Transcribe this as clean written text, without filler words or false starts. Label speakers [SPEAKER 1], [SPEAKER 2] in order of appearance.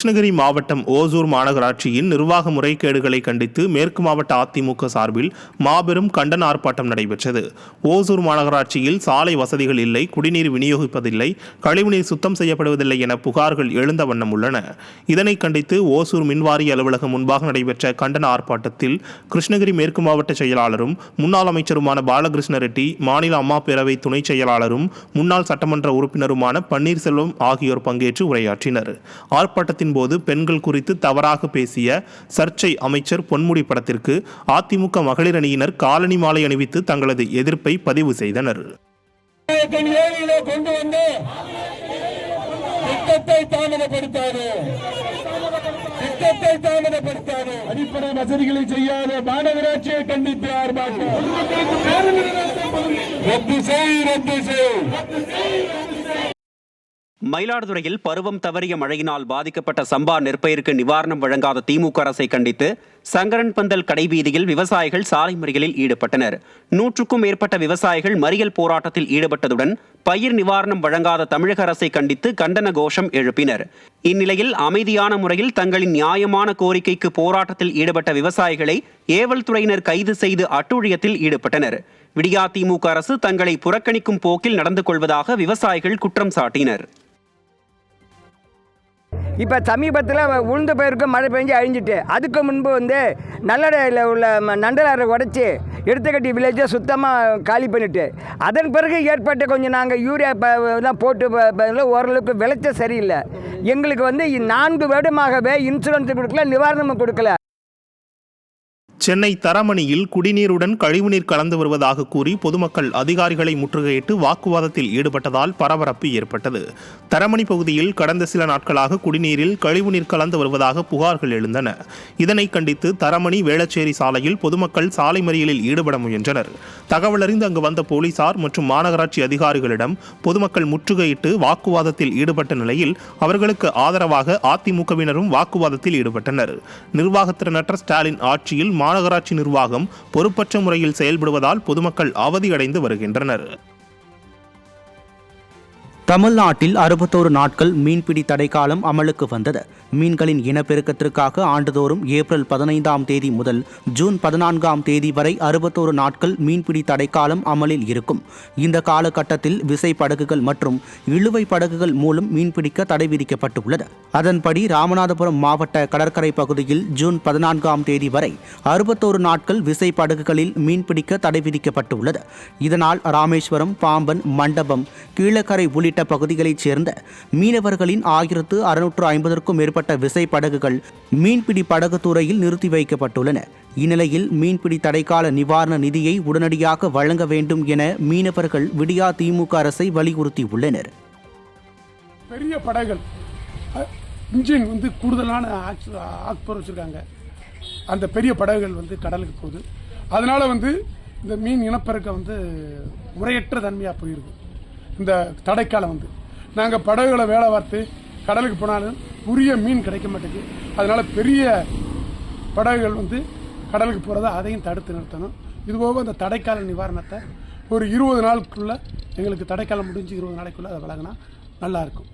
[SPEAKER 1] கிருஷ்ணகிரி மாவட்டம் ஓசூர் மாநகராட்சியின் நிர்வாக முறைகேடுகளை கண்டித்து மேற்கு மாவட்ட அதிமுக சார்பில் மாபெரும் கண்டன ஆர்ப்பாட்டம் நடைபெற்றது. ஓசூர் மாநகராட்சியில் சாலை வசதிகள் இல்லை, குடிநீர் விநியோகிப்பதில்லை, கழிவுநீர் சுத்தம் செய்யப்படுவதில்லை என புகார்கள் எழுந்த வண்ணம் உள்ளன. இதனை கண்டித்து ஓசூர் மின்வாரிய அலுவலகம் முன்பாக நடைபெற்ற கண்டன ஆர்ப்பாட்டத்தில் கிருஷ்ணகிரி மேற்கு மாவட்ட செயலாளரும் முன்னாள் அமைச்சருமான பாலகிருஷ்ண ரெட்டி, மாநில அம்மா பேரவை துணை செயலாளரும் முன்னாள் சட்டமன்ற உறுப்பினருமான பன்னீர்செல்வம் ஆகியோர் பங்கேற்று உரையாற்றினர். ஆர்ப்பாட்டத்தின் போது பெண்கள் குறித்து தவறாக பேசிய சர்ச்சை அமைச்சர் பொன்முடி படத்திற்கு அதிமுக மகளிர் அணியினர் காலணி மாலை அணிவித்து தங்களது எதிர்ப்பை பதிவு செய்தனர்.
[SPEAKER 2] அடிப்படை வசதிகளை செய்யாத மாநகராட்சியை கண்டித்து
[SPEAKER 3] மயிலாடுதுறையில் பருவம் தவறிய மழையினால் பாதிக்கப்பட்ட சம்பா நெற்பயிருக்கு நிவாரணம் வழங்காத திமுக அரசை கண்டித்து சங்கரன் பந்தல் கடைவீதியில் விவசாயிகள் சாலை மறியலில் ஈடுபட்டனர். 100க்கும் மேற்பட்ட விவசாயிகள் மறியல் போராட்டத்தில் ஈடுபட்டதுடன் பயிர் நிவாரணம் வழங்காத தமிழக அரசை கண்டித்து கண்டன கோஷம் எழுப்பினர். இந்நிலையில் அமைதியான முறையில் தங்களின் நியாயமான கோரிக்கைக்கு போராட்டத்தில் ஈடுபட்ட விவசாயிகளை ஏவல் துறையினர் கைது செய்து அட்டூழியத்தில் ஈடுபட்டனர். விடியா திமுக அரசு தங்களை புறக்கணிக்கும் போக்கில் நடந்து கொள்வதாக விவசாயிகள் குற்றம் சாட்டினர்.
[SPEAKER 4] இப்போ சமீபத்தில் உளுந்த பயிருக்கு மழை பெஞ்சு அழிஞ்சிட்டு, அதுக்கு முன்பு நல்லடையில் உள்ள நண்டலாரை உடச்சி எடுத்துக்கட்டி வில்லேஜை சுத்தமாக காலி பண்ணிவிட்டு, அதன் பிறகு ஏற்பட்ட கொஞ்சம் நாங்கள் யூரியா எல்லாம் போட்டு ஓரளவுக்கு விளைச்ச சரியில்லை. எங்களுக்கு 4 வருடமாகவே இன்சூரன்ஸ் கொடுக்கல, நிவாரணமும் கொடுக்கல.
[SPEAKER 1] சென்னை தரமணியில் குடிநீருடன் கழிவுநீர் கலந்து வருவதாக கூறி பொதுமக்கள் அதிகாரிகளை முற்றுகையிட்டு வாக்குவாதத்தில் ஈடுபட்டதால் பரபரப்பு ஏற்பட்டது. தரமணி பகுதியில் கடந்த சில நாட்களாக குடிநீரில் கழிவுநீர் கலந்து வருவதாக புகார்கள் எழுந்தன. இதனை கண்டித்து தரமணி வேளச்சேரி சாலையில் பொதுமக்கள் சாலை மறியலில் ஈடுபட முயன்றனர். தகவலறிந்து அங்கு வந்த போலீசார் மற்றும் மாநகராட்சி அதிகாரிகளிடம் பொதுமக்கள் முற்றுகையிட்டு வாக்குவாதத்தில் ஈடுபட்ட நிலையில் அவர்களுக்கு ஆதரவாக அதிமுகவினரும் வாக்குவாதத்தில் ஈடுபட்டனர். நிர்வாகத்திறனற்ற ஸ்டாலின் ஆட்சியில் மாநகராட்சி நிர்வாகம் பொறுப்பற்ற முறையில் செயல்படுவதால் பொதுமக்கள் அவதியடைந்து வருகின்றனர்.
[SPEAKER 5] தமிழ்நாட்டில் 61 நாட்கள் மீன்பிடி தடைக்காலம் அமலுக்கு வந்தது. மீன்களின் இனப்பெருக்கத்திற்காக ஆண்டுதோறும் ஏப்ரல் 15ஆம் தேதி முதல் ஜூன் 14ஆம் தேதி வரை 61 நாட்கள் மீன்பிடி தடைக்காலம் அமலில் இருக்கும். இந்த காலகட்டத்தில் விசை படகுகள் மற்றும் இழுவை படகுகள் மூலம் மீன்பிடிக்க தடை விதிக்கப்பட்டுள்ளது. அதன்படி ராமநாதபுரம் மாவட்ட கடற்கரை பகுதியில் ஜூன் 14ஆம் தேதி வரை 61 நாட்கள் விசை படகுகளில் மீன்பிடிக்க தடை விதிக்கப்பட்டுள்ளது. இதனால் ராமேஸ்வரம், பாம்பன், மண்டபம், கீழக்கரை உள்ளிட்ட பகுதிகளைச் சேர்ந்த மீனவர்களின் 1650க்கும் மேற்பட்ட விசை படகுகள் மீன்பிடி படகு துறையில் நிறுத்தி வைக்கப்பட்டுள்ளன. இந்நிலையில் மீன்பிடி தடைக்கால நிவாரண நிதியை உடனடியாக வழங்க வேண்டும் என மீனவர்கள் விடியா திமுக அரசை வலியுறுத்தியுள்ளனர்.
[SPEAKER 2] பெரிய படகுகள் இன்ஜின் கூடுதலான ஆக்பர் வச்சிருக்காங்க. அந்த பெரிய படகுகள் கடலுக்கு போகுது. அதனால இந்த மீன் இனப்பெருக்கம் முறையற்ற தன்மையாக போயிருக்கு. இந்த தடைக்காலம் நாங்கள் படகுகளை வேலை பார்த்து கடலுக்கு போனாலும் உரிய மீன் கிடைக்க மாட்டேங்குது. அதனால் பெரிய படகுகள் கடலுக்கு போகிறத அதையும் தடுத்து நிறுத்தணும். இதுபோக அந்த தடைக்கால நிவாரணத்தை ஒரு 20 நாளுக்குள்ளே எங்களுக்கு தடைக்காலம் முடிஞ்சு 20 நாளைக்குள்ளே அதை வழங்கினா நல்லாயிருக்கும்.